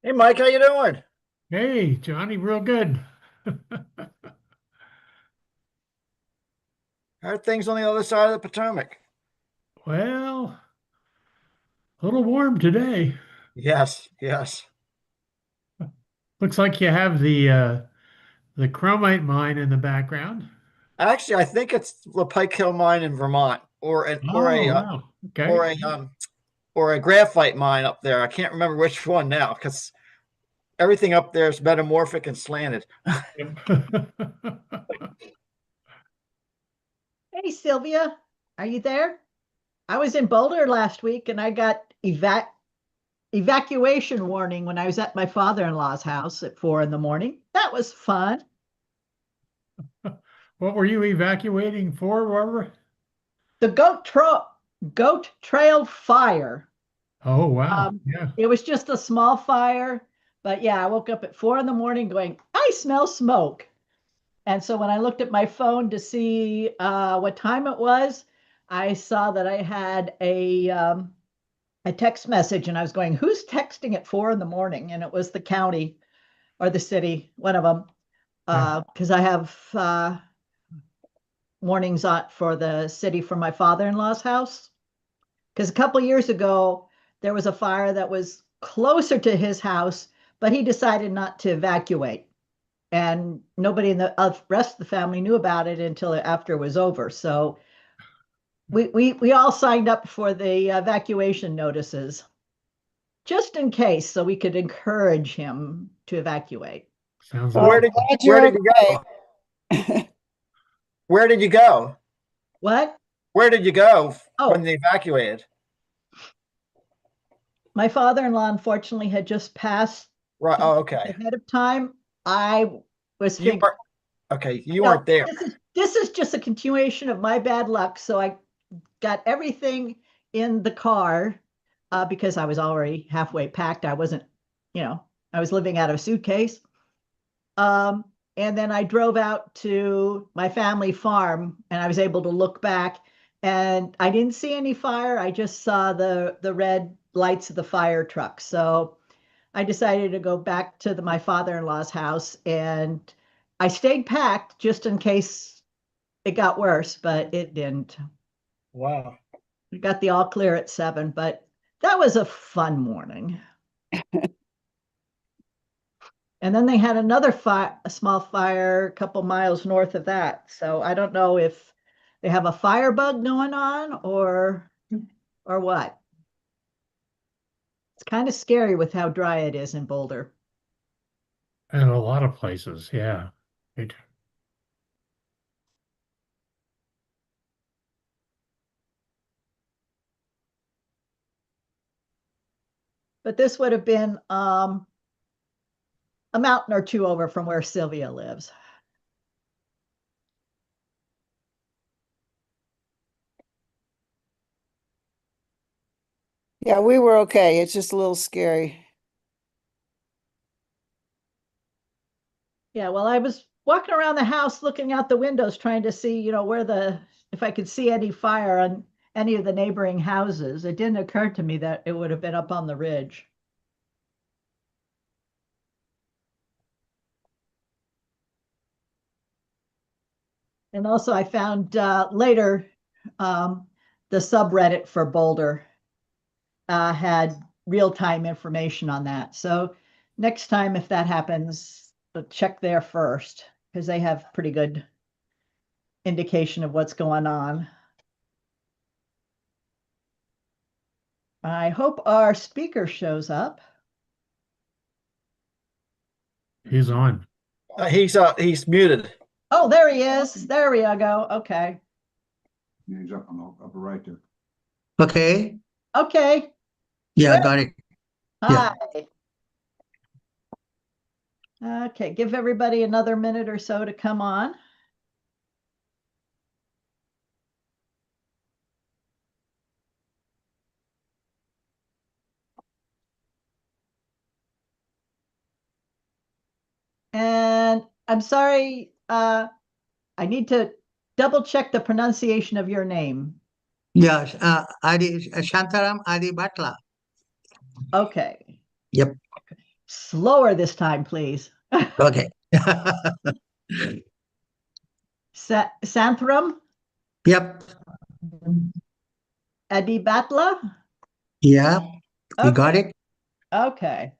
Hey Mike, how you doing? Hey, Johnny, real good. How are things on the other side of the Potomac? Well, a little warm today. Yes, yes. Looks like you have the chromite mine in the background. Actually, I think it's the Pike Hill mine in Vermont, or an Oh, wow. or Okay. a or a graphite mine up there. I can't remember which one now because everything up there is metamorphic and slanted. Yep. Hey Sylvia, are you there? I was in Boulder last week and I got evacuation warning when I was at my father-in-law's house at 4 in the morning. That was fun. What were you evacuating for, Barbara? The goat trail fire. Oh, wow. Um, Yeah. it was just a small fire, but yeah, I woke up at 4 in the morning going, I smell smoke. And so when I looked at my phone to see what time it was, I saw that I had a text message and I was going, who's texting at 4 in the morning? And it was the county or the city, one of them, Yeah. because I have warnings on for the city for my father-in-law's house. Because a couple years ago, there was a fire that was closer to his house, but he decided not to evacuate. And nobody in the rest of the family knew about it until after it was over. So we all signed up for the evacuation notices just in case, so we could encourage him to evacuate. Sounds Well, like where it. did Glad where you're did you go? okay. Where did you go? What? Where did you go when Oh, they evacuated? my father-in-law unfortunately had just passed Right. 2 years Oh, okay. ahead of time. I was You figuring, weren't okay. You weren't there. this is just a continuation of my bad luck. So I got everything in the car because I was already halfway packed. I wasn't, you know, I was living out of a suitcase. Um, and then I drove out to my family farm and I was able to look back and I didn't see any fire. I just saw the red lights of the fire truck. So I decided to go back to my father-in-law's house and I stayed packed just in case it got worse, but it didn't. Wow. We got the all clear at 7, but that was a fun morning. And then they had another fire, a small fire a couple miles north of that. So I don't know if they have a fire bug going on or what. It's kind of scary with how dry it is in Boulder. And a lot of places. Yeah. Right. But this would have been a mountain or two over from where Sylvia lives. Yeah, we were okay. It's just a little scary. Yeah, well, I was walking around the house looking out the windows trying to see, where if I could see any fire on any of the neighboring houses. It didn't occur to me that it would have been up on the ridge. And also, I found later um, the subreddit for Boulder had real-time information on that. So next time, if that happens, check there first because they have pretty good indication of what's going on. I hope our speaker shows up. He's on. He's muted. Oh, there he is. There we go. Okay. He's up on the upper right there. Okay. Okay. Yeah, Good. got it. Yeah. Hi. Okay. Give everybody another minute or so to come on. And I'm sorry, I need to double check the pronunciation of your name. Yeah. Adi Shantaram Adi Batla. Okay. Yep. Slower this time, please. Okay. Santhram, Yep. Adibatla. Yeah. You got Okay. it? Okay.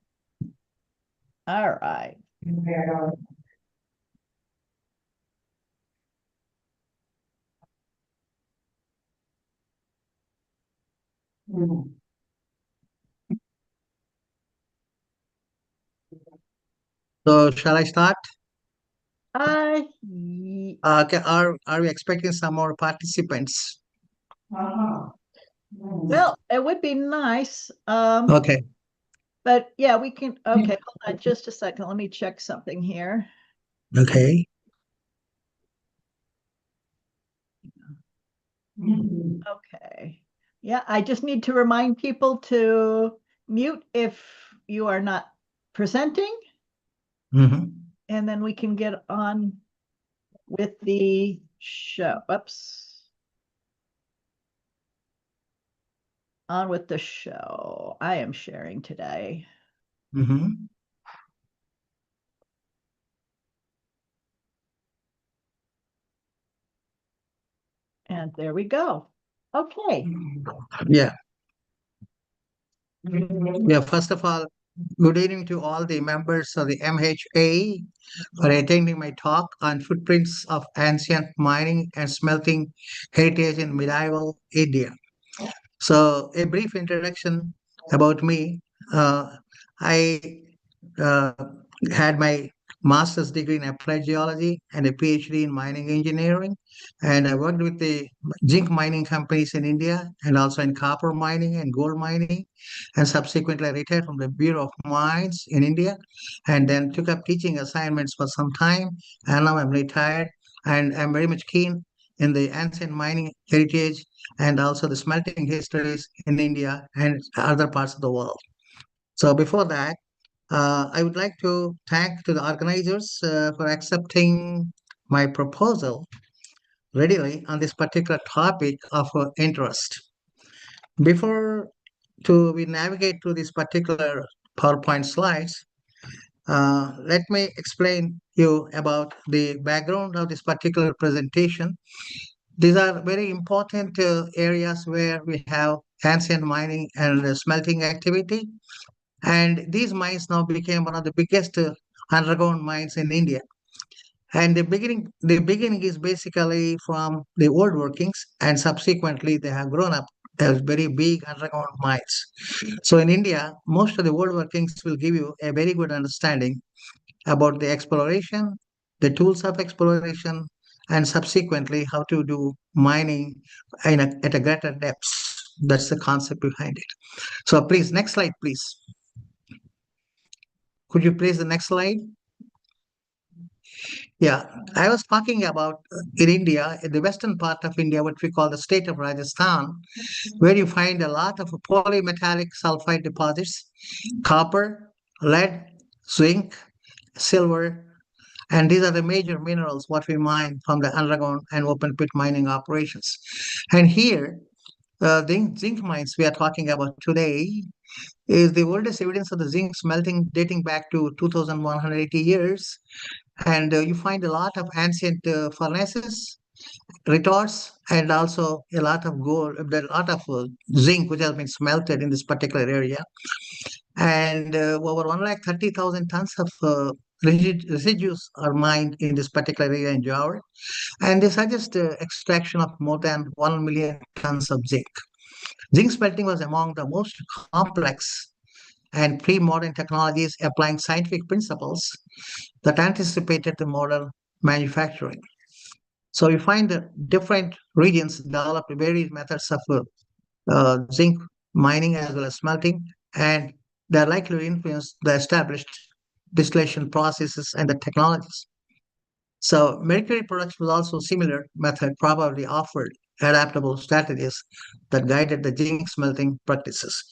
All right. So shall I start? Ye- Okay. Are we expecting some more participants? well, it would be nice. Okay. But yeah, we can. Okay, hold on just a second. Let me check something here. Okay. Okay. Yeah, I just need to remind people to mute if you are not presenting, Mhm. and then we can get on with the show. Oops. On with the show. I am sharing today. Mhm. And there we go. Okay. Yeah. Yeah. First of all, good evening to all the members of the MHA for attending my talk on footprints of ancient mining and smelting heritage in medieval India. So, a brief introduction about me. I uh, had my master's degree in applied geology and a PhD in mining engineering. And I worked with the zinc mining companies in India and also in copper mining and gold mining. And subsequently, I retired from the Bureau of Mines in India and then took up teaching assignments for some time. And now I'm retired and I'm very much keen in the ancient mining heritage and also the smelting histories in India and other parts of the world. So before that, I would like to thank to the organizers for accepting my proposal readily on this particular topic of interest. Before we navigate to this particular PowerPoint slides, let me explain you about the background of this particular presentation. These are very important areas where we have ancient mining and smelting activity. And these mines now became one of the biggest underground mines in India. And the beginning is basically from the old workings, and subsequently they have grown up as very big underground mines. So in India, most of the old workings will give you a very good understanding about the exploration, the tools of exploration, and subsequently how to do mining at a greater depth. That's the concept behind it. So please, next slide, please. Could you please the next slide? Yeah, I was talking about in India, in the western part of India, what we call the state of Rajasthan, where you find a lot of polymetallic sulfide deposits, copper, lead, zinc, silver, and these are the major minerals what we mine from the underground and open pit mining operations. And here, the zinc mines we are talking about today is the oldest evidence of the zinc smelting dating back to 2,180 years. And you find a lot of ancient furnaces, retorts, and also a lot of gold, a lot of zinc which has been smelted in this particular area. And over 130,000 tons of residues are mined in this particular area in Jowar. And they suggest extraction of more than 1 million tons of zinc. Zinc smelting was among the most complex and pre-modern technologies applying scientific principles that anticipated the modern manufacturing. So you find that different regions developed various methods of zinc mining as well as smelting, and they're likely to influence the established distillation processes and the technologies. So mercury production was also a similar method, probably offered adaptable strategies that guided the zinc smelting practices.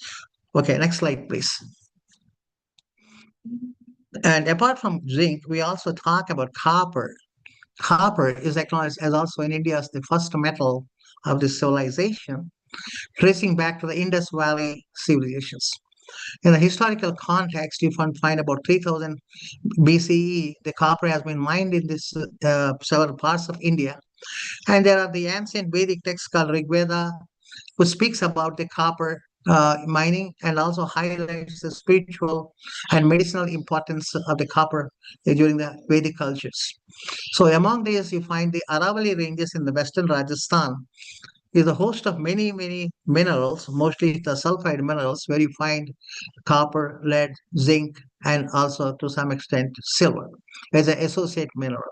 Okay, next slide, please. And apart from zinc, we also talk about copper. Copper is acknowledged as also in India as the first metal of the civilization, tracing back to the Indus Valley civilizations. In the historical context, you find about 3000 BCE, the copper has been mined in this several parts of India. And there are the ancient Vedic texts called Rig Veda, which speaks about the copper mining and also highlights the spiritual and medicinal importance of the copper during the Vedic cultures. So among these, you find the Aravalli ranges in the western Rajasthan is a host of many, many minerals, mostly the sulfide minerals, where you find copper, lead, zinc, and also to some extent silver as an associate mineral.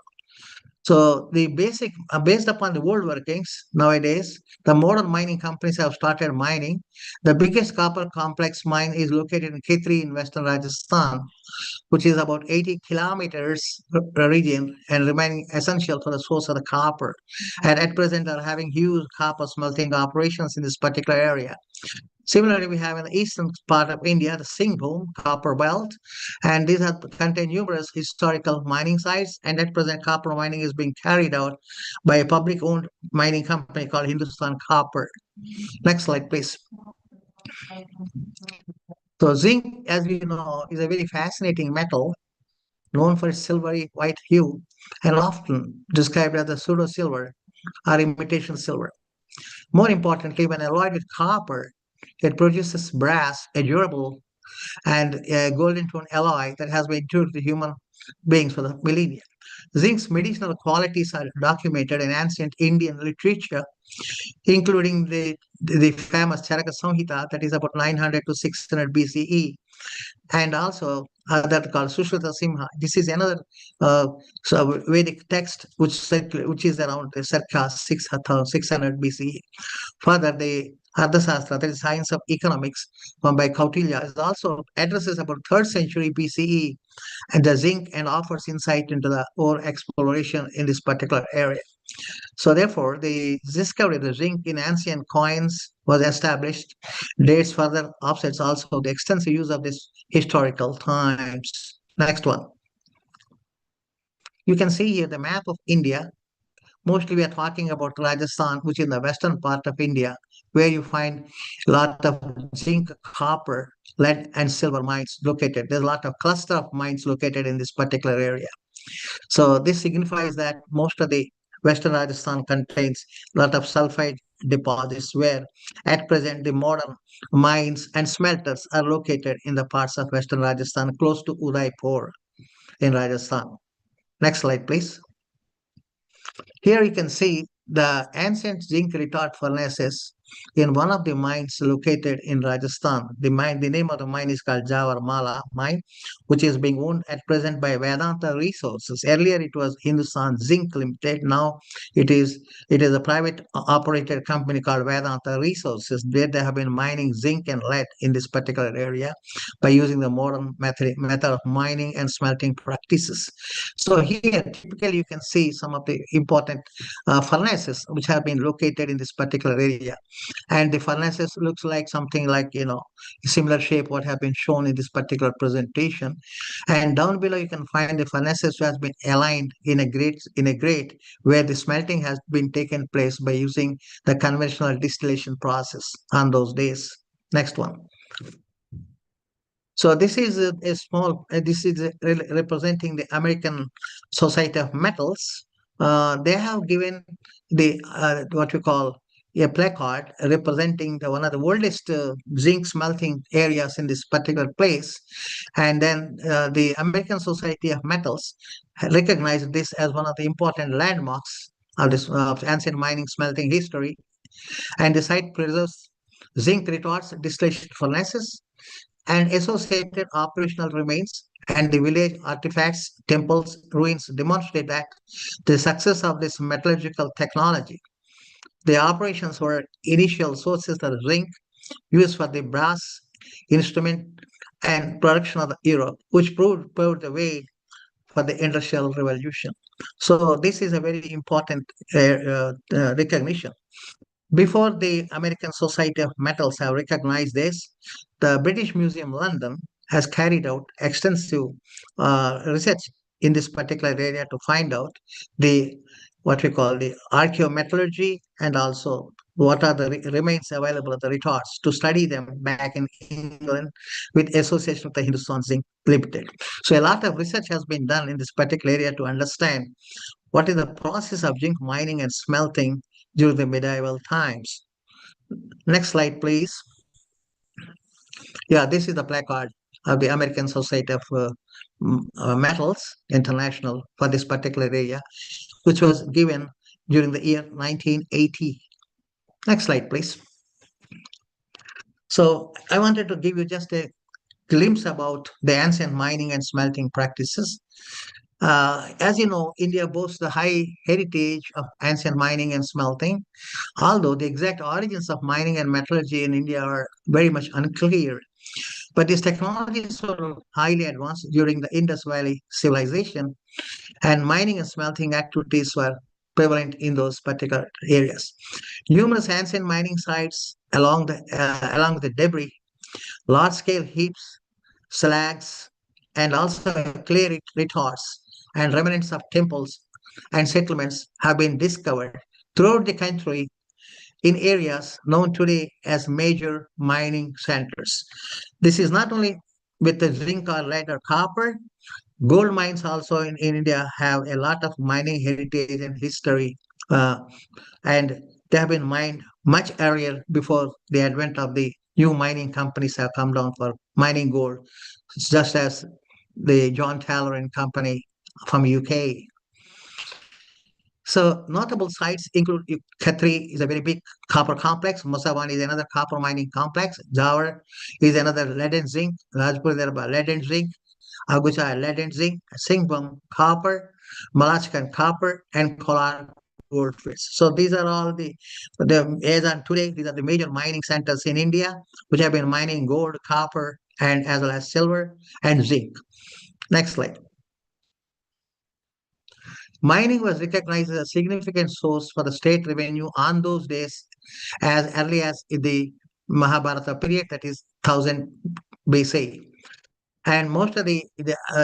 So the basic, based upon the world workings nowadays, the modern mining companies have started mining. The biggest copper complex mine is located in Khitri in western Rajasthan, which is about 80 kilometers region and remaining essential for the source of the copper. And at present are having huge copper smelting operations in this particular area. Similarly, we have in the eastern part of India, the Singhbhum copper belt, and these have contain numerous historical mining sites. And at present, copper mining is being carried out by a public-owned mining company called Hindustan Copper. Next slide, please. So zinc, as we know, is a very fascinating metal known for its silvery white hue and often described as the pseudo silver or imitation silver. More importantly, when alloyed with copper, it produces brass, a durable and a golden tone alloy that has been tuned to human beings for the millennia. Zinc's medicinal qualities are documented in ancient Indian literature, including the famous Charaka Samhita, that is about 900 to 600 BCE, and also that called Sushruta Simha. This is another Vedic text which is around circa 600 BCE. Further, the Ardhasastra, that is science of economics, by Kautilya, is also addresses about 3rd century BCE and the zinc and offers insight into the ore exploration in this particular area. So therefore, the discovery of the zinc in ancient coins was established. Dates further offsets also the extensive use of this historical times. Next one. You can see here the map of India. Mostly we are talking about Rajasthan, which is in the western part of India, where you find a lot of zinc, copper, lead, and silver mines located. There's a lot of cluster of mines located in this particular area. So this signifies that most of the Western Rajasthan contains a lot of sulfide deposits where at present the modern mines and smelters are located in the parts of Western Rajasthan close to Udaipur in Rajasthan. Next slide, please. Here you can see the ancient zinc retort furnaces in one of the mines located in Rajasthan. The name of the mine is called Jawarmala mine, which is being owned at present by Vedanta Resources. Earlier it was Hindustan Zinc Limited. Now it is a private operated company called Vedanta Resources. Where they have been mining zinc and lead in this particular area by using the modern method of mining and smelting practices. So here typically you can see some of the important furnaces which have been located in this particular area, and the furnaces looks like something like similar shape what have been shown in this particular presentation. And down below you can find the furnaces which has been aligned in a grate where the smelting has been taken place by using the conventional distillation process on those days. Next one. So this is a small, this is representing the American Society of Metals. They have given the what we call a placard representing one of the oldest zinc smelting areas in this particular place. And then the American Society of Metals recognized this as one of the important landmarks of this ancient mining smelting history. And the site preserves zinc retorts, distillation furnaces, and associated operational remains and the village artifacts, temples, ruins demonstrate that the success of this metallurgical technology. The operations were initial sources of zinc used for the brass instrument and production of the Europe, which paved the way for the Industrial Revolution. So this is a very important recognition. Before the American Society of Metals have recognized this, the British Museum London has carried out extensive research in this particular area to find out the what we call the archaeometallurgy and also what are the remains available at the retorts to study them back in England with Association of the Hindustan Zinc Limited. So a lot of research has been done in this particular area to understand what is the process of zinc mining and smelting during the medieval times. Next slide, please. Yeah, this is the placard of the American Society of Metals International for this particular area, which was given during the year 1980. Next slide, please. So I wanted to give you just a glimpse about the ancient mining and smelting practices. As you know, India boasts the high heritage of ancient mining and smelting, although the exact origins of mining and metallurgy in India are very much unclear. But these technologies were highly advanced during the Indus Valley civilization, and mining and smelting activities were prevalent in those particular areas. Numerous ancient mining sites along with the debris, large-scale heaps, slags, and also clay retorts and remnants of temples and settlements have been discovered throughout the country in areas known today as major mining centers. This is not only with the zinc or lead or copper, gold mines also in India have a lot of mining heritage and history, uh, and they have been mined much earlier before the advent of the new mining companies have come down for mining gold, just as the John Taylor and Company from UK. So notable sites include Khatri is a very big copper complex. Musawan is another copper mining complex. Jawar is another lead and zinc. Rajpur is about lead and zinc. Agucha lead and zinc. Singbum copper. Malachkan copper and Kolar gold fields. So these are all the as on today these are the major mining centers in India which have been mining gold, copper, and as well as silver and zinc. Next slide. Mining was recognized as a significant source for the state revenue on those days as early as in the Mahabharata period, that is 1000 BC. And most of the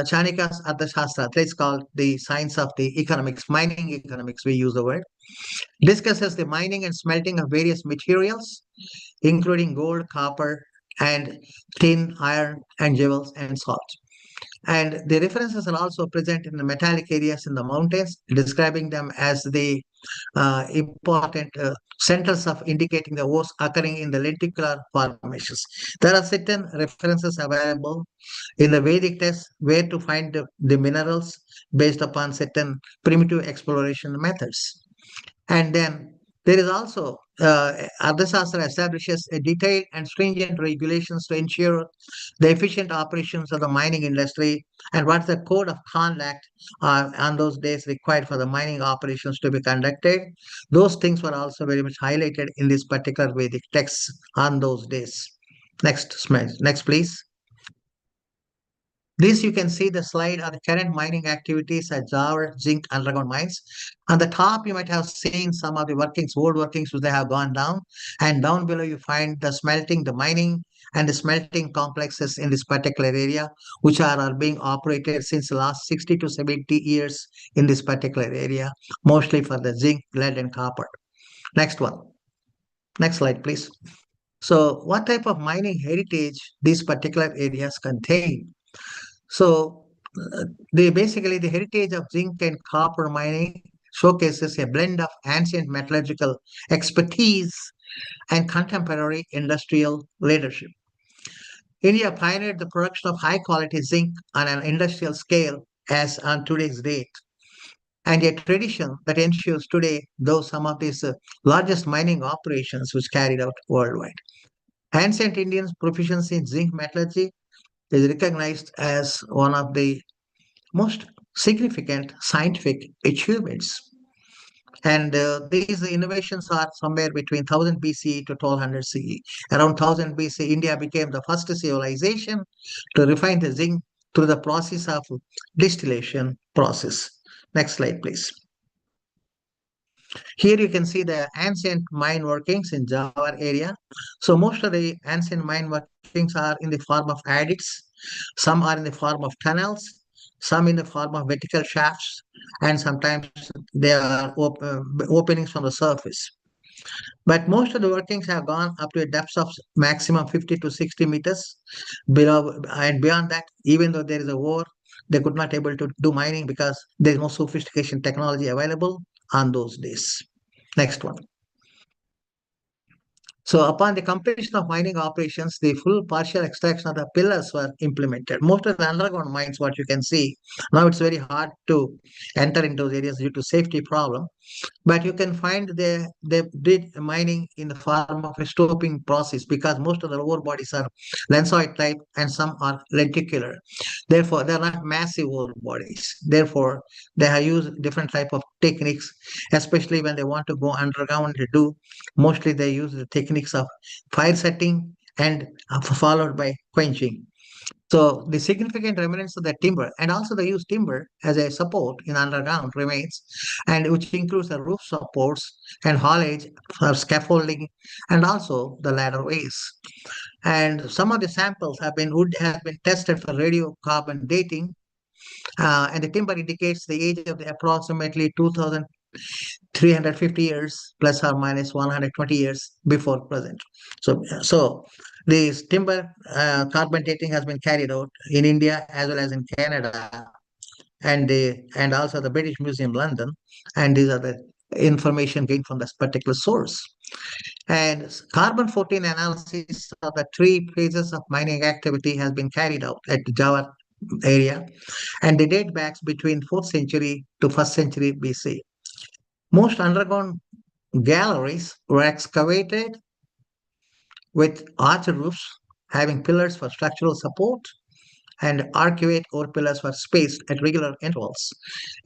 Chanakya's Arthashastra, that's called the science of the economics, mining economics, we use the word, discusses the mining and smelting of various materials, including gold, copper, and tin, iron, and jewels and salt. And the references are also present in the metallic areas in the mountains, describing them as the important centers of indicating the ores occurring in the lenticular formations. There are certain references available in the Vedic text where to find the minerals based upon certain primitive exploration methods. And then there is also Ardhasastra establishes a detailed and stringent regulations to ensure the efficient operations of the mining industry and what the code of conduct on those days required for the mining operations to be conducted. Those things were also very much highlighted in this particular Vedic text on those days. Next, please. This you can see the slide are the current mining activities at Jawar zinc underground mines. On the top, you might have seen some of the workings, old workings, which they have gone down. And down below, you find the smelting, the mining, and the smelting complexes in this particular area, which are being operated since the last 60 to 70 years in this particular area, mostly for the zinc, lead, and copper. Next one. Next slide, please. So what type of mining heritage these particular areas contain? So basically the heritage of zinc and copper mining showcases a blend of ancient metallurgical expertise and contemporary industrial leadership. India pioneered the production of high quality zinc on an industrial scale as on today's date. And a tradition that ensures today, though some of these largest mining operations which carried out worldwide. Ancient Indians' proficiency in zinc metallurgy is recognized as one of the most significant scientific achievements. And these innovations are somewhere between 1000 BCE to 1200 CE. Around 1000 BC, India became the first civilization to refine the zinc through the process of distillation process. Next slide, please. Here you can see the ancient mine workings in Jawar area. So most of the ancient mine workings are in the form of adits. Some are in the form of tunnels, some in the form of vertical shafts, and sometimes they are openings from the surface. But most of the workings have gone up to a depth of maximum 50 to 60 meters below, and beyond that, even though there is a war, they could not able to do mining because there is no sophistication technology available on those days. Next one. So upon the completion of mining operations, the full partial extraction of the pillars were implemented. Most of the underground mines, what you can see, now it's very hard to enter into those areas due to safety problem. But you can find they did mining in the form of a stoping process because most of the ore bodies are lensoid type and some are lenticular. Therefore, they are not massive ore bodies. Therefore, they have used different type of techniques, especially when they want to go underground to do. Mostly they use the techniques of fire setting and followed by quenching. So the significant remnants of the timber, and also they use timber as a support in underground remains, and which includes the roof supports and haulage for scaffolding, and also the ladderways. And some of the samples wood has been tested for radiocarbon dating, and the timber indicates the age of the approximately 2,350 years plus or minus 120 years before present. So this timber carbon dating has been carried out in India as well as in Canada, and also the British Museum London, and these are the information gained from this particular source. And carbon 14 analysis of the three phases of mining activity has been carried out at the Java area, and they date back between 4th century to 1st century BC. Most underground galleries were excavated with arch roofs having pillars for structural support, and arcuate or pillars were spaced at regular intervals,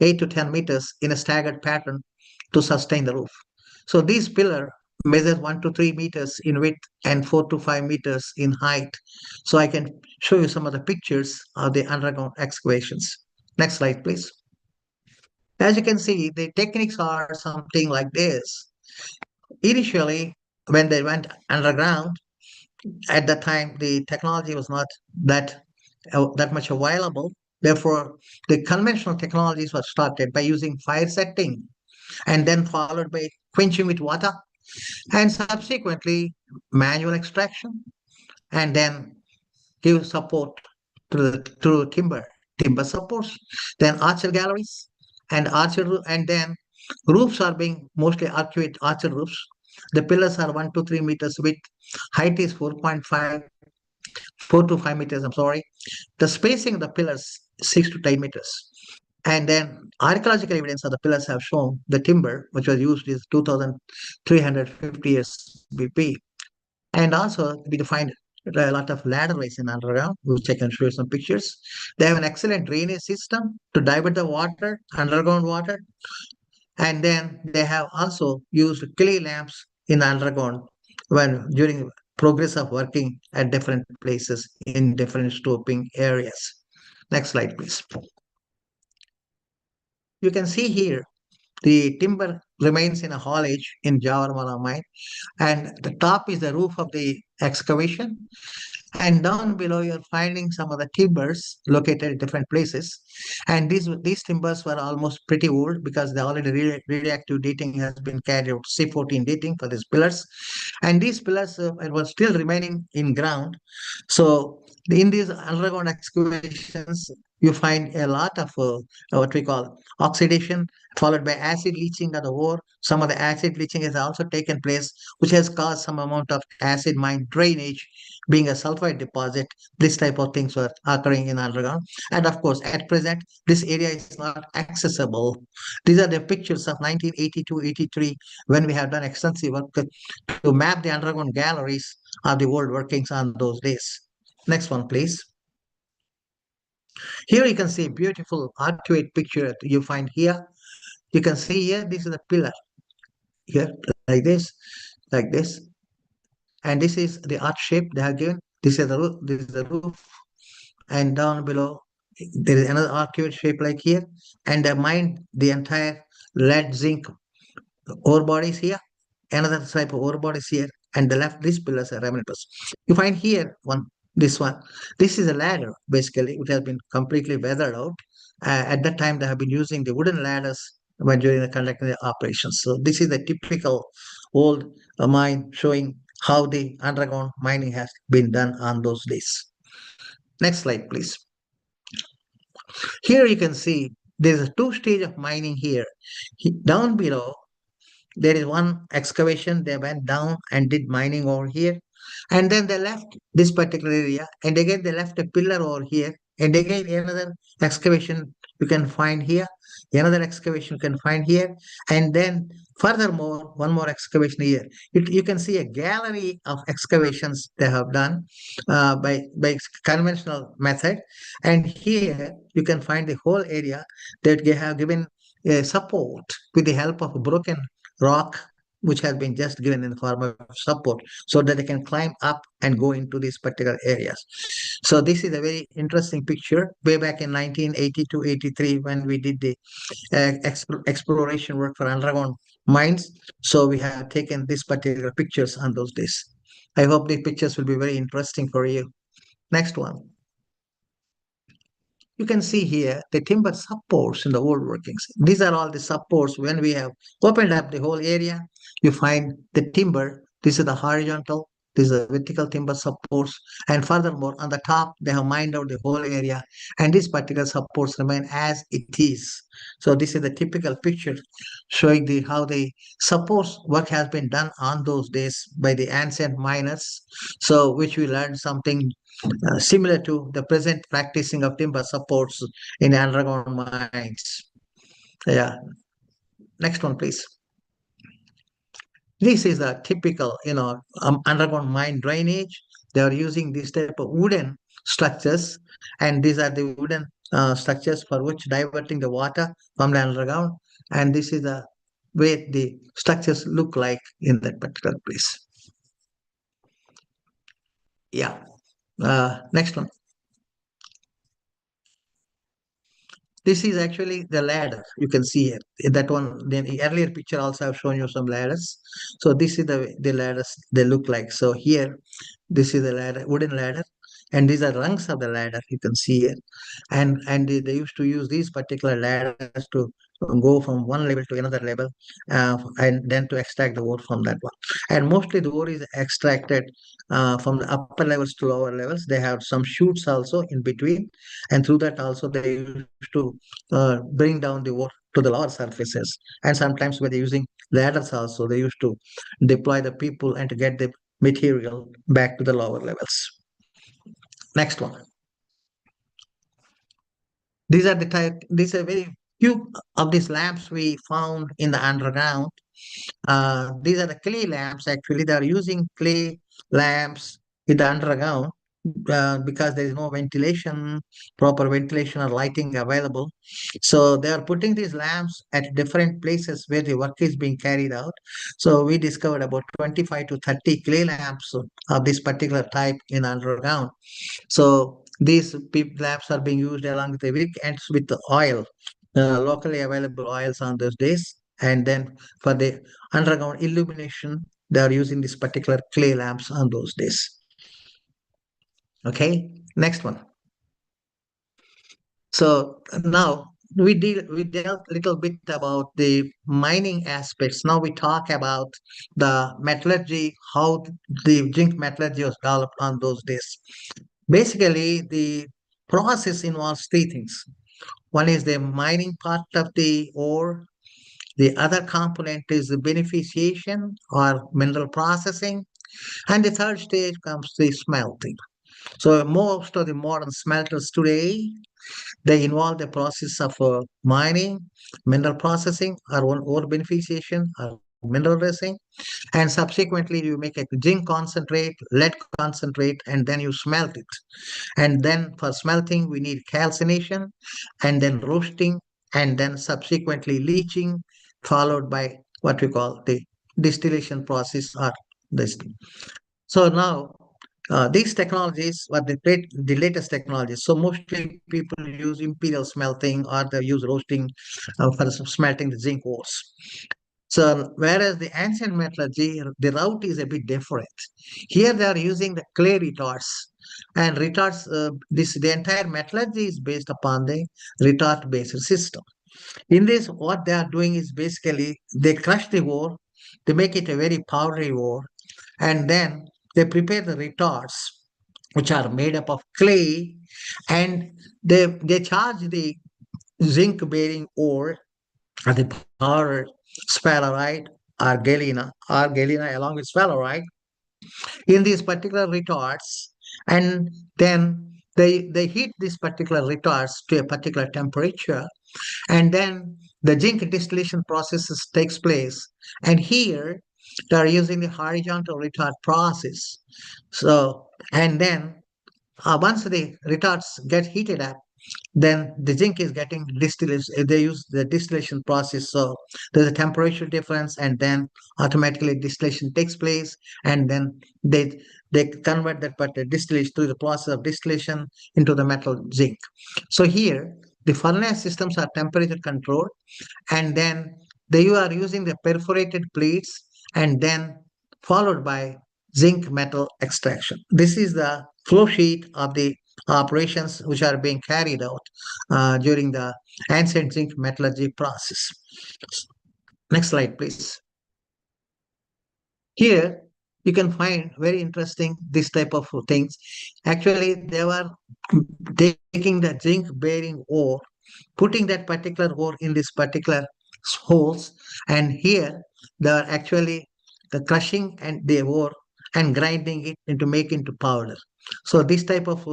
8 to 10 meters in a staggered pattern to sustain the roof. So these pillars measure 1 to 3 meters in width and 4 to 5 meters in height. So I can show you some of the pictures of the underground excavations. Next slide, please. As you can see, the techniques are something like this. Initially, when they went underground, at that time the technology was not that much available. Therefore, the conventional technologies were started by using fire setting and then followed by quenching with water and subsequently manual extraction, and then give support through timber supports, then archer galleries and then roofs are being mostly arcuate archer roofs. The pillars are 1 to 3 meters width, height is 4 to 5 meters, I'm sorry. The spacing of the pillars 6 to 10 meters. And then archaeological evidence of the pillars have shown the timber which was used is 2,350 years BP. And also we find a lot of ladderways in underground, which I can show you some pictures. They have an excellent drainage system to divert the water, underground water. And then they have also used clay lamps in underground when during progress of working at different places in different stoping areas. Next slide, please. You can see here the timber remains in a haulage in Jawaharmala mine, and the top is the roof of the excavation. And down below, you're finding some of the timbers located at different places. And these timbers were almost pretty old because the already radioactive dating has been carried out, C14 dating for these pillars. And these pillars were still remaining in ground. So in these underground excavations, you find a lot of what we call oxidation, followed by acid leaching of the ore. Some of the acid leaching has also taken place, which has caused some amount of acid mine drainage. Being a sulfide deposit, this type of things were occurring in underground. And of course, at present, this area is not accessible. These are the pictures of 1982-83 when we have done extensive work to map the underground galleries of the old workings on those days. Next one, please. Here you can see a beautiful arcuate picture you find here. You can see here, this is a pillar. Here, like this, like this. And this is the arch shape they have given. This is the roof, this is the roof. And down below, there is another arcuate shape like here. And they mined the entire lead zinc ore bodies here. Another type of ore bodies here. And the left, these pillars are remnants. You find here this one. This is a ladder, basically, which has been completely weathered out. At that time, they have been using the wooden ladders when during the conducting the operations. So this is the typical old mine showing how the underground mining has been done on those days. Next slide, please. Here you can see there's a two-stage of mining here. Down below, there is one excavation. They went down and did mining over here. And then they left this particular area. And again, they left a pillar over here. And again, another excavation you can find here. Another excavation you can find here. And then furthermore, one more excavation here. You can see a gallery of excavations they have done by conventional method. And here you can find the whole area that they have given support with the help of a broken rock which has been just given in the form of support so that they can climb up and go into these particular areas. So this is a very interesting picture way back in 1982-83 when we did the exploration work for underground mines. So we have taken these particular pictures on those days. I hope the pictures will be very interesting for you. Next one. You can see here the timber supports in the old workings. These are all the supports. When we have opened up the whole area, you find the timber. This is the horizontal, this is the vertical timber supports. And furthermore, on the top, they have mined out the whole area. And these particular supports remain as it is. So this is the typical picture showing how the supports work has been done on those days by the ancient miners. So which we learned something similar to the present practicing of timber supports in underground mines. Yeah. Next one, please. This is a typical, underground mine drainage. They are using this type of wooden structures, and these are the wooden structures for which diverting the water from the underground. And this is the way the structures look like in that particular place. Yeah. Next one. This is actually the ladder. You can see here. That one, the earlier picture also I've shown you some ladders. So this is the ladders they look like. So here, this is the ladder, wooden ladder, and these are rungs of the ladder. You can see here, and they used to use these particular ladders to go from one level to another level, and then to extract the ore from that one. And mostly the ore is extracted from the upper levels to lower levels. They have some chutes also in between, and through that also they used to bring down the ore to the lower surfaces. And sometimes when they're using ladders also, they used to deploy the people and to get the material back to the lower levels. Next one. These are very few of these lamps we found in the underground. These are the clay lamps. Actually, they are using clay lamps in the underground because there is no ventilation, proper ventilation or lighting available. So they are putting these lamps at different places where the work is being carried out. So we discovered about 25 to 30 clay lamps of this particular type in underground. So these lamps are being used along with the wick ends with the oil, locally available oils on those days. And then for the underground illumination, they are using this particular clay lamps on those days. Okay, next one. So now we dealt a little bit about the mining aspects. Now we talk about the metallurgy, how the zinc metallurgy was developed on those days. Basically, the process involves three things. One is the mining part of the ore. The other component is the beneficiation or mineral processing. And the third stage comes the smelting. So most of the modern smelters today, they involve the process of mining, mineral processing, or ore beneficiation, or mineralizing, and subsequently you make a zinc concentrate, lead concentrate, and then you smelt it. And then for smelting, we need calcination, and then roasting, and then subsequently leaching, followed by what we call the distillation process or this. So now these technologies are the latest technologies. So mostly people use imperial smelting or they use roasting for smelting the zinc ores. So whereas the ancient metallurgy, the route is a bit different. Here they are using the clay retards. And retards, the entire metallurgy is based upon the retard-based system. In this, what they are doing is basically they crush the ore, they make it a very powdery ore, and then they prepare the retards, which are made up of clay, and they charge the zinc bearing ore at the powder sphalerite or galena along with sphalerite in these particular retards, and then they heat these particular retards to a particular temperature, and then the zinc distillation processes takes place, and here they are using the horizontal retard process. So and then once the retards get heated up, then the zinc is getting distilled. They use the distillation process, so there's a temperature difference, and then automatically distillation takes place, and then they convert that but distillation through the process of distillation into the metal zinc. So here the furnace systems are temperature controlled, and then they are using the perforated plates, and then followed by zinc metal extraction. This is the flow sheet of the operations which are being carried out during the ancient zinc metallurgy process. Next slide, please. Here you can find very interesting this type of things. Actually, they were taking the zinc bearing ore, putting that particular ore in this particular holes, and here they are actually the crushing and the ore and grinding it into make into powder. So this type of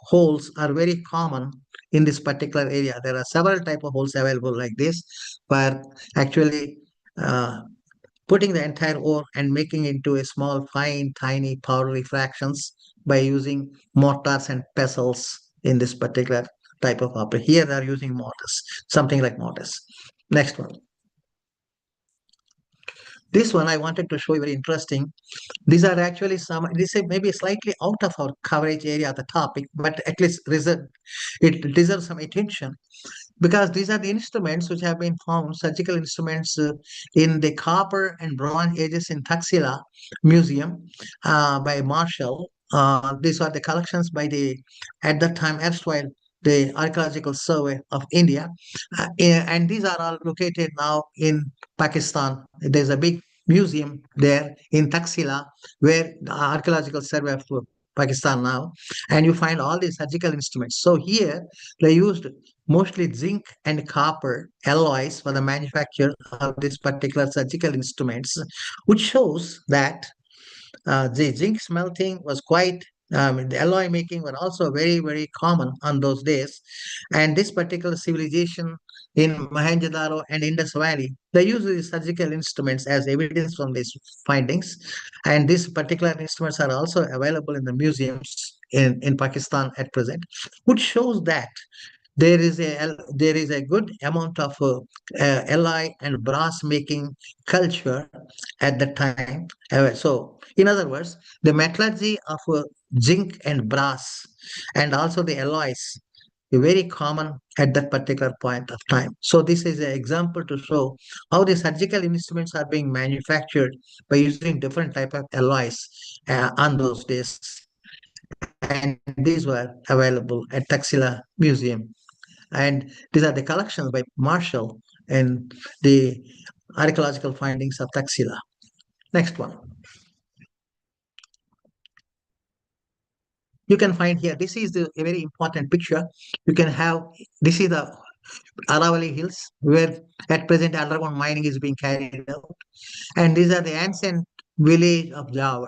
holes are very common in this particular area. There are several type of holes available like this, where actually uh, putting the entire ore and making into a small, fine, tiny powdery fractions by using mortars and pestles in this particular type of operation. Here they are using mortars, something like mortars. Next one. This one I wanted to show you very interesting. These are actually this is maybe slightly out of our coverage area of the topic, but at least it deserves some attention, because these are the instruments which have been found, surgical instruments in the copper and bronze ages in Taxila Museum by Marshall. These are the collections by at that time, erstwhile, the Archaeological Survey of India. And these are all located now in Pakistan. There's a big museum there in Taxila, where the Archaeological Survey of Pakistan now, and you find all these surgical instruments. So here they used mostly zinc and copper alloys for the manufacture of these particular surgical instruments, which shows that the zinc smelting was quite, the alloy making were also very, very common on those days. And this particular civilization in Mohenjo-daro and Indus Valley, they use these surgical instruments as evidence from these findings. And these particular instruments are also available in the museums in Pakistan at present, which shows that there is a good amount of alloy and brass making culture at the time. So, in other words, the metallurgy of zinc and brass and also the alloys are very common at that particular point of time. So, this is an example to show how the surgical instruments are being manufactured by using different type of alloys on those days. And these were available at Taxila Museum. And these are the collections by Marshall and the archaeological findings of Taxila. Next one. You can find here, this is a very important picture. You can have, this is the Aravali Hills, where at present underground mining is being carried out. And these are the ancient village of Java.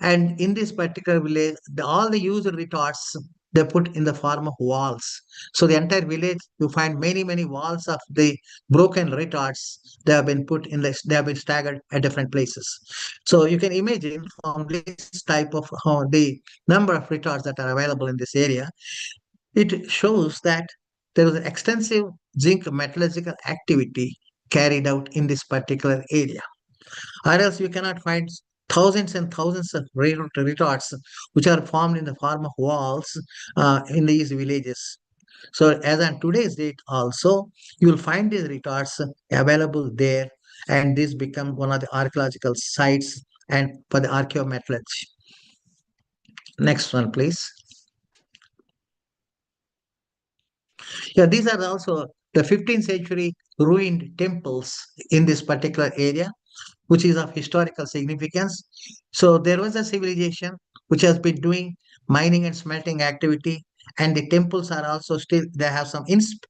And in this particular village, all the used retorts they put in the form of walls. So the entire village, you find many, many walls of the broken retorts. They have been put in this, they have been staggered at different places. So you can imagine from this type of the number of retorts that are available in this area, it shows that there is an extensive zinc metallurgical activity carried out in this particular area, or else you cannot find thousands and thousands of retorts which are formed in the form of walls in these villages. So as on today's date also, you will find these retorts available there, and this become one of the archaeological sites and for the archaeometallurgy. Next one, please. Yeah, these are also the 15th century ruined temples in this particular area, which is of historical significance. So there was a civilization which has been doing mining and smelting activity, and the temples are also still, they have some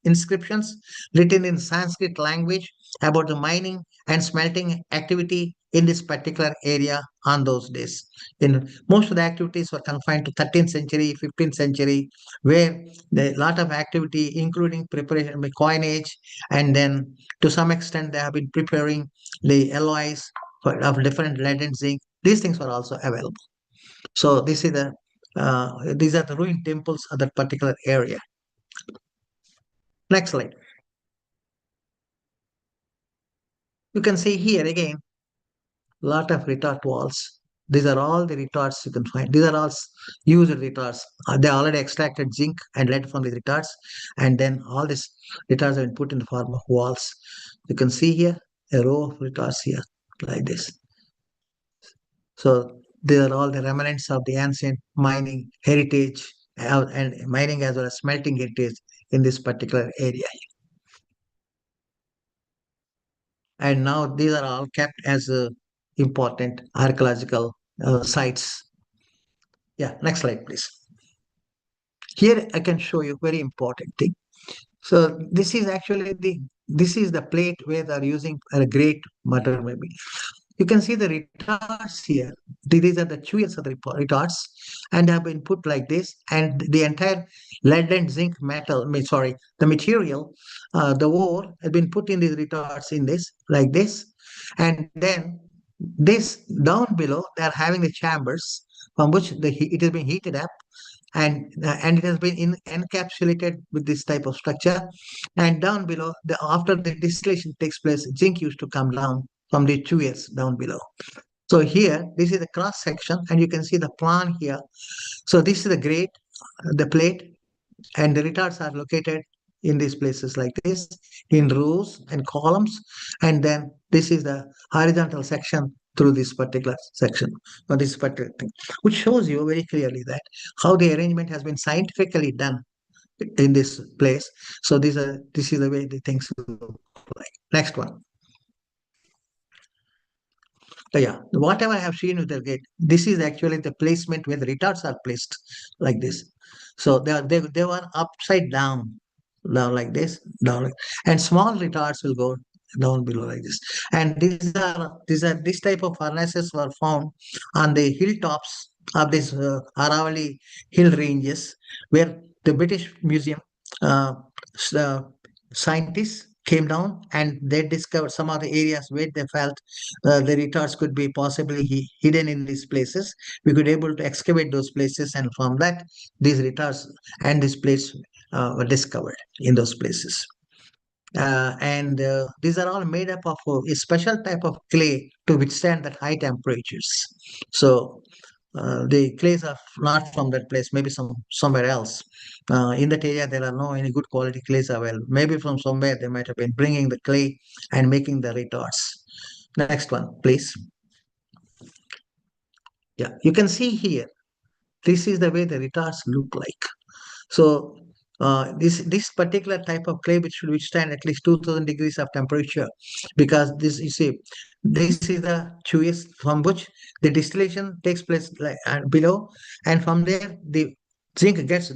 inscriptions written in Sanskrit language about the mining and smelting activity in this particular area on those days. In most of the activities were confined to 13th century, 15th century, where the lot of activity, including preparation of coinage, and then to some extent they have been preparing the alloys of different lead and zinc. These things were also available. So this is these are the ruined temples of that particular area. Next slide. You can see here again, lot of retort walls. These are all the retards you can find. These are all used retards. They already extracted zinc and lead from the retards, and then all these retards have been put in the form of walls. You can see here a row of retards here like this. So they are all the remnants of the ancient mining heritage and mining as well as smelting heritage in this particular area. And now these are all kept as important archaeological sites. Yeah, next slide, please. Here I can show you very important thing. So this is actually this is the plate where they are using a great murder maybe. You can see the retards here. These are the jewels of the retards, and have been put like this. And the entire lead and zinc metal, sorry, the material, the ore has been put in these retards in this, like this. And then this down below, they are having the chambers from which it is being heated up, and it has been encapsulated with this type of structure. And down below, after the distillation takes place, zinc used to come down from the 2s down below. So here, this is the cross section, and you can see the plan here. So this is the grate, the plate, and the retards are located in these places like this, in rows and columns. And then this is the horizontal section through this particular section, or this particular thing, which shows you very clearly that how the arrangement has been scientifically done in this place. So this is the way the things look like. Next one. So yeah, whatever I have shown you the gate, this is actually the placement where the retards are placed like this. So they were upside down, down like this, down like, and small retards will go down below like this. And this type of furnaces were found on the hilltops of this Aravalli hill ranges, where the British Museum uh, scientists came down and they discovered some of the areas where they felt the retards could be possibly hidden in these places. We could able to excavate those places, and from that, these retards and this place were discovered in those places. And these are all made up of a special type of clay to withstand that high temperatures. So the clays are not from that place, maybe somewhere else. In that area, there are no any good quality clays available. Maybe from somewhere they might have been bringing the clay and making the retards. Next one, please. Yeah, you can see here. This is the way the retards look like. So this particular type of clay which should withstand at least 2000 degrees of temperature, because this you see, this is the chewis from which the distillation takes place like below, and from there the zinc gets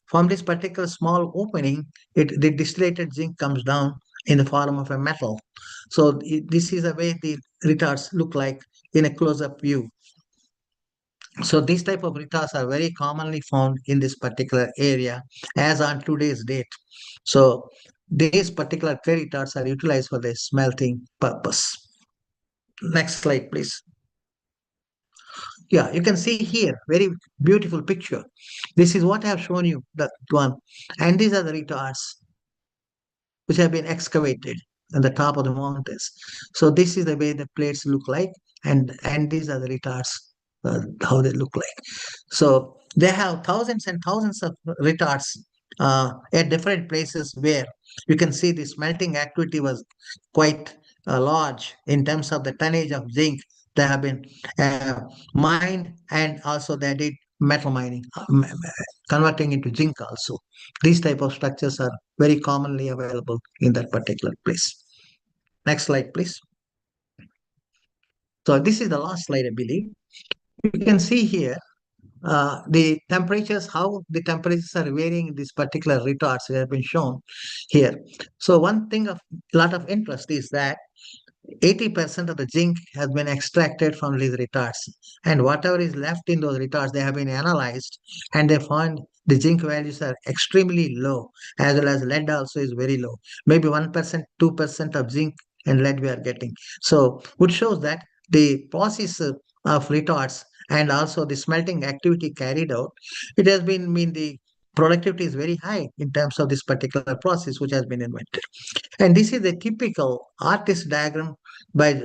from this particular small opening. The distillated zinc comes down in the form of a metal. So this is the way the retards look like in a close-up view. So these type of retards are very commonly found in this particular area as on today's date. So these particular clay retards are utilized for the smelting purpose. Next slide, please. Yeah, you can see here, very beautiful picture. This is what I have shown you, that one. And these are the retards which have been excavated on the top of the mountains. So this is the way the plates look like, and these are the retards, how they look like. So they have thousands and thousands of retards at different places where you can see the smelting activity was quite large in terms of the tonnage of zinc that have been mined, and also they did metal mining, converting into zinc also. These type of structures are very commonly available in that particular place. Next slide, please. So this is the last slide, I believe. You can see here the temperatures, how the temperatures are varying in these particular retards have been shown here. So one thing of lot of interest is that 80% of the zinc has been extracted from these retards, and whatever is left in those retards, they have been analyzed, and they found the zinc values are extremely low, as well as lead also is very low. Maybe 1%, 2% of zinc and lead we are getting. So which shows that the process of retards and also the smelting activity carried out, it has been, the productivity is very high in terms of this particular process which has been invented. And this is a typical artist diagram by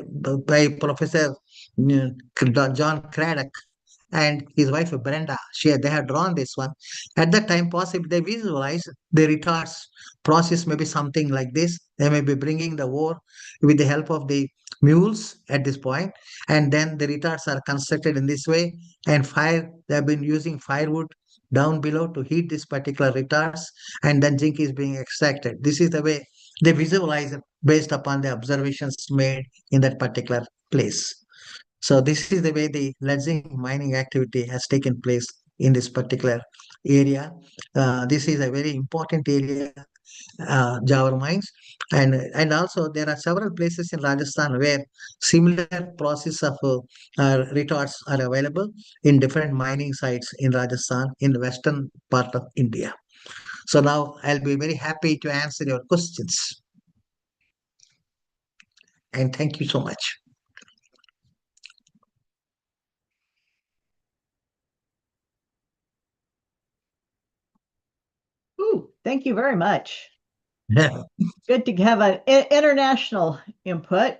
Professor John Craddock and his wife Brenda. They have drawn this one. At that time, possibly they visualize the retards process may be something like this. They may be bringing the ore with the help of the mules at this point, and then the retards are constructed in this way. And fire, they have been using firewood down below to heat this particular retards, and then zinc is being extracted. This is the way they visualize it based upon the observations made in that particular place. So this is the way the lead zinc mining activity has taken place in this particular area. This is a very important area, Jawar mines, and also there are several places in Rajasthan where similar process of retards are available in different mining sites in Rajasthan in the western part of India. So now I'll be very happy to answer your questions. And thank you so much. Ooh, thank you very much. Yeah. Good to have an international input.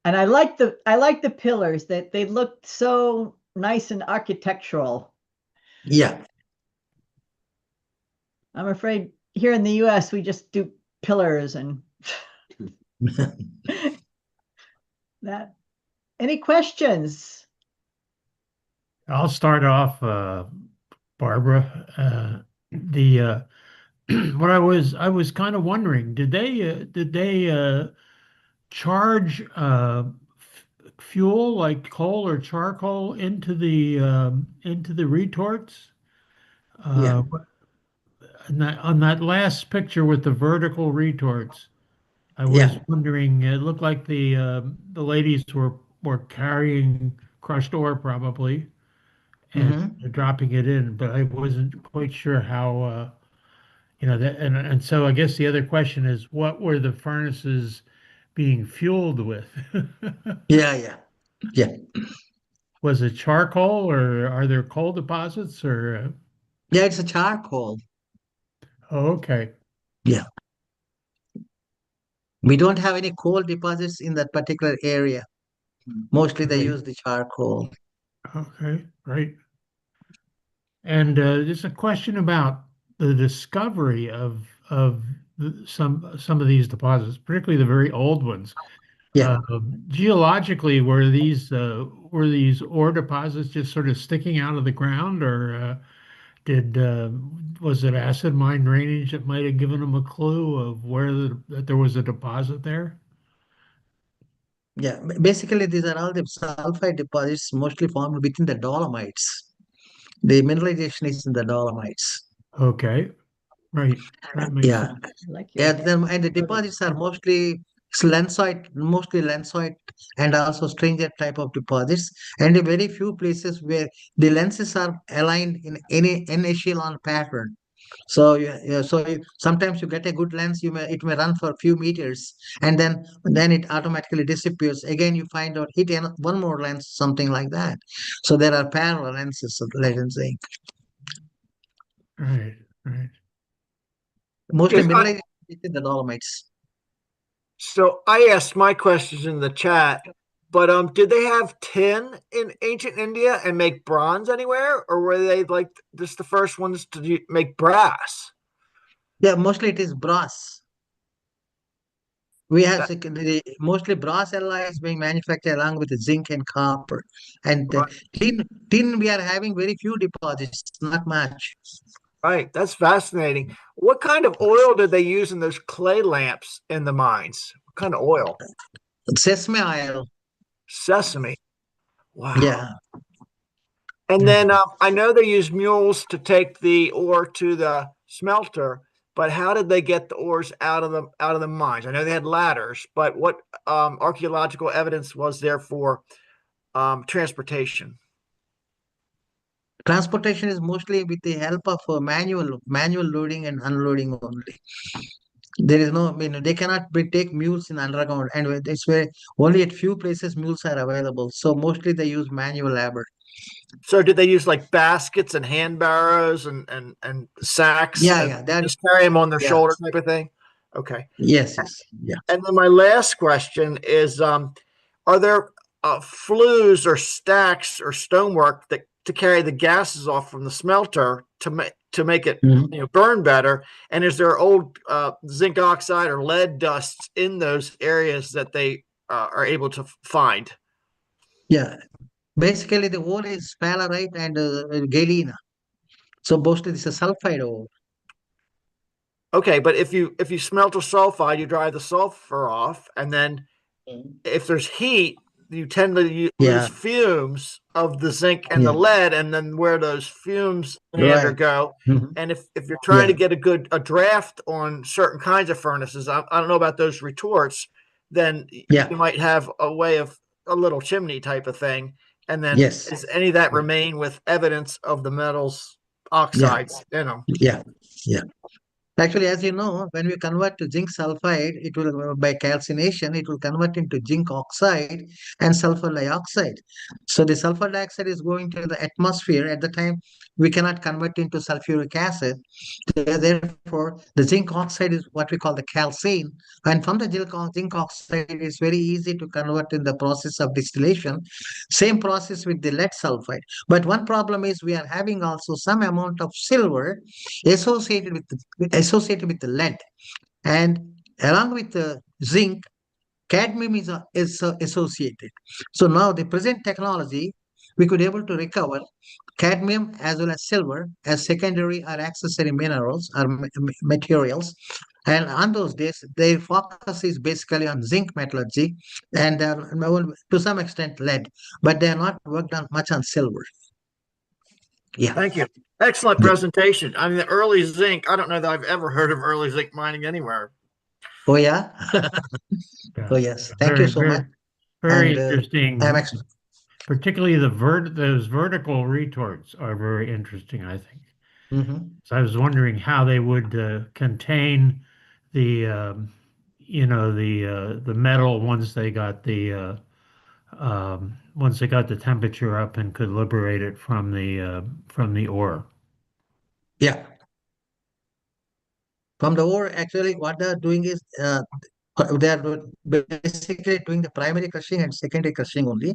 And I like the pillars that they look so nice and architectural. Yeah. I'm afraid here in the US we just do pillars and that. Any questions? I'll start off, Barbara. What I was kind of wondering, did they charge fuel like coal or charcoal into the retorts? Yeah. And on that last picture with the vertical retorts, I was Yeah. wondering. It looked like the ladies were carrying crushed ore probably and Hmm. dropping it in, but I wasn't quite sure how. That, and so I guess the other question is, what were the furnaces being fueled with? Yeah. Yeah. Yeah. Was it charcoal, or are there coal deposits, or? Yeah. It's a charcoal. Oh, okay. Yeah. We don't have any coal deposits in that particular area. Mostly they Right. use the charcoal. Okay. Right. And there's a question about the discovery of some of these deposits, particularly the very old ones. Yeah. Geologically, were these ore deposits just sort of sticking out of the ground, or did was it acid mine drainage that might have given them a clue of that there was a deposit there? Yeah. Basically, these are all the sulfide deposits mostly formed within the dolomites. The mineralization is in the dolomites. Okay, right, that makes Yeah. sense. I like your Yeah, and the deposits are mostly lanceite and also stringer type of deposits, and a very few places where the lenses are aligned in any N echelon pattern. So sometimes you get a good lens, it may run for a few meters, and then it automatically disappears. Again, you find out one more lens, something like that. So there are parallel lenses, let us say. Right, right. Mostly Yes, mineralization is in the dolomites. so I asked my questions in the chat, but did they have tin in ancient India and make bronze anywhere, or were they like just the first ones to make brass? Yeah, mostly it is brass. We have mostly brass alloy is being manufactured along with zinc and copper. And Right. tin we are having very few deposits, not much. Right. That's fascinating. What kind of oil did they use in those clay lamps in the mines? What kind of oil? Sesame oil. Sesame. Wow. Yeah. And Yeah. then I know they use mules to take the ore to the smelter, but how did they get the ores out of the mines? I know they had ladders, but what archaeological evidence was there for transportation? Transportation is mostly with the help of manual loading and unloading only. There is no, they cannot take mules in underground, and it's where only at few places mules are available. So mostly they use manual labor. So did they use like baskets and hand barrows and sacks Yeah, and yeah, that, just carry them on their yeah, shoulder type of thing? Okay. yes, yes, yeah. And then my last question is, are there flues or stacks or stonework that to carry the gases off from the smelter to make it Mhm. burn better? And is there old zinc oxide or lead dusts in those areas that they are able to find? Yeah. Basically, the ore is sphalerite and galena. So mostly this is sulfide ore. Okay, but if you smelt a sulfide, you dry the sulfur off, and then Mhm. if there's heat, you tend to lose Yeah, fumes of the zinc and the yeah, lead, and then where those fumes right. undergo. Mhm. And if you're trying to Yeah, get a draft on certain kinds of furnaces, I don't know about those retorts, then yeah, you might have a way of a little chimney type of thing. And then yes, is any of that yeah, remain with evidence of the metals yeah, oxides in them? yeah, yeah. Actually, as you know, when we convert to zinc sulfide, it will, by calcination, it will convert into zinc oxide and sulfur dioxide. So the sulfur dioxide is going to the atmosphere. At the time, we cannot convert into sulfuric acid. Therefore, the zinc oxide is what we call the calcine. And from the zinc oxide, it is very easy to convert in the process of distillation. Same process with the lead sulfide. But one problem is we are having also some amount of silver associated with the lead, and along with the zinc, cadmium is associated. So now the present technology, we could able to recover cadmium as well as silver as secondary or accessory minerals or materials. And on those days, their focus is basically on zinc metallurgy and well, to some extent lead, but they are not worked on much on silver. Yeah. Thank you. Excellent Yeah. presentation. I mean, the early zinc, I don't know that I've ever heard of early zinc mining anywhere. Oh yeah. Yeah. Oh yes. Thank you Very, so much. very, very And I'm interesting. Particularly those vertical retorts are very interesting, I think. Mhm. So I was wondering how they would contain the the metal once they got the temperature up and could liberate it from the ore. Yeah. From the ore, actually, what they're doing is basically doing the primary crushing and secondary crushing only.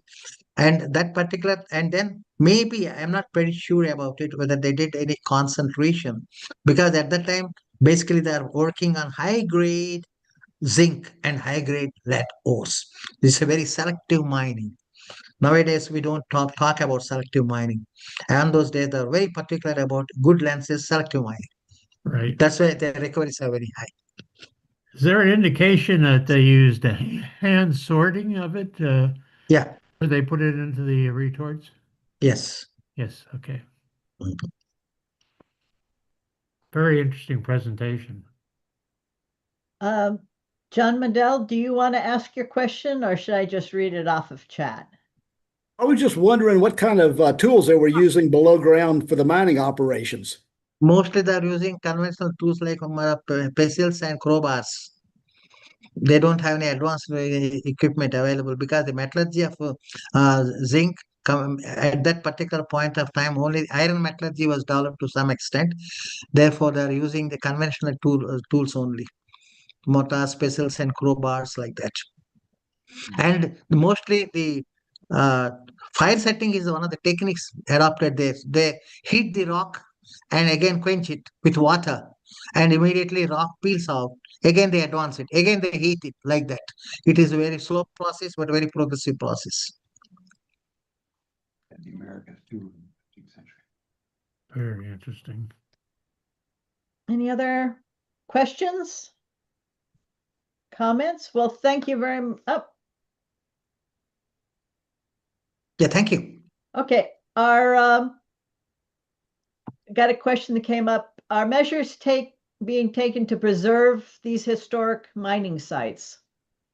And that particular, and then maybe I'm not pretty sure about it whether they did any concentration, because at that time, basically, they are working on high grade zinc and high grade lead ores. This is a very selective mining. Nowadays, we don't talk about selective mining. And those days, they're very particular about good lenses, selective mining. Right. That's why the recoveries are very high. Is there an indication that they used a hand sorting of it Yeah. where they put it into the retorts? Yes. Yes. Okay. Mhm. Very interesting presentation. Um, John Mandel, do you want to ask your question or should I just read it off of chat? I was just wondering what kind of tools they were using below ground for the mining operations. Mostly they're using conventional tools like pestles and crowbars. They don't have any advanced equipment available because the metallurgy of zinc at that particular point of time, only iron metallurgy was developed to some extent. Therefore, they're using the conventional tools only, mortars, pestles, and crowbars like that. And mostly the uh, fire setting is one of the techniques adopted there. They heat the rock and again quench it with water and immediately rock peels out. Again, they advance it. Again, they heat it like that. It is a very slow process, but very progressive process. In the Americas too, in the 15th century. Very interesting. Any other questions? Comments? Well, thank you very much. Oh, Yeah, thank you. okay. Got a question that came up. Are measures being taken to preserve these historic mining sites?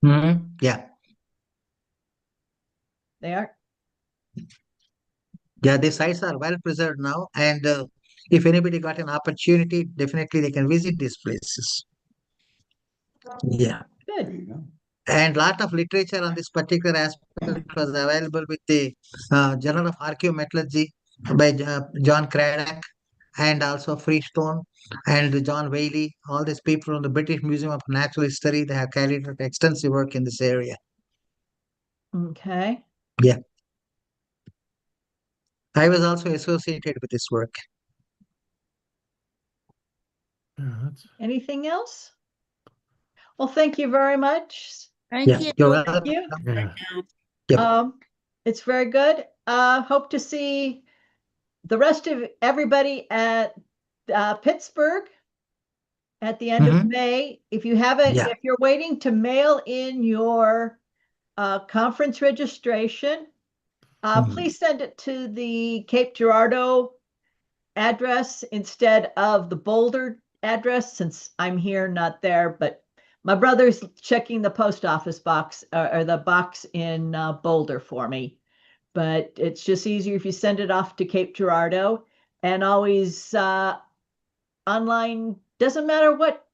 Yeah. They are. Yeah, the sites are well preserved now, and if anybody got an opportunity, definitely they can visit these places. Yeah, There Good. you go. and lot of literature on this particular aspect was available with the Journal of Archaeometallurgy by John Craddock, and also Freestone and John Whaley. All these people from the British Museum of Natural History, they have carried out extensive work in this area. Okay. Yeah, I was also associated with this work. Yeah, that's Anything else? Well, thank you very much. Yeah, you're welcome. Thank you. yeah. Yep. It's very good. Hope to see the rest of everybody at Pittsburgh at the end of Mhm. May. If you haven't, Yeah. if you're waiting to mail in your conference registration, Mhm. please send it to the Cape Girardeau address instead of the Boulder address, since I'm here, not there. But my brother's checking the post office box or the box in Boulder for me. But it's just easier if you send it off to Cape Girardeau, and always online, doesn't matter what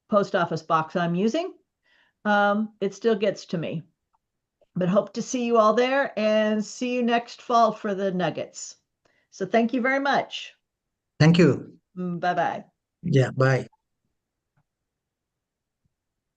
post office box I'm using, it still gets to me. But hope to see you all there and see you next fall for the Nuggets. So thank you very much. Thank you. Bye bye. Yeah, bye.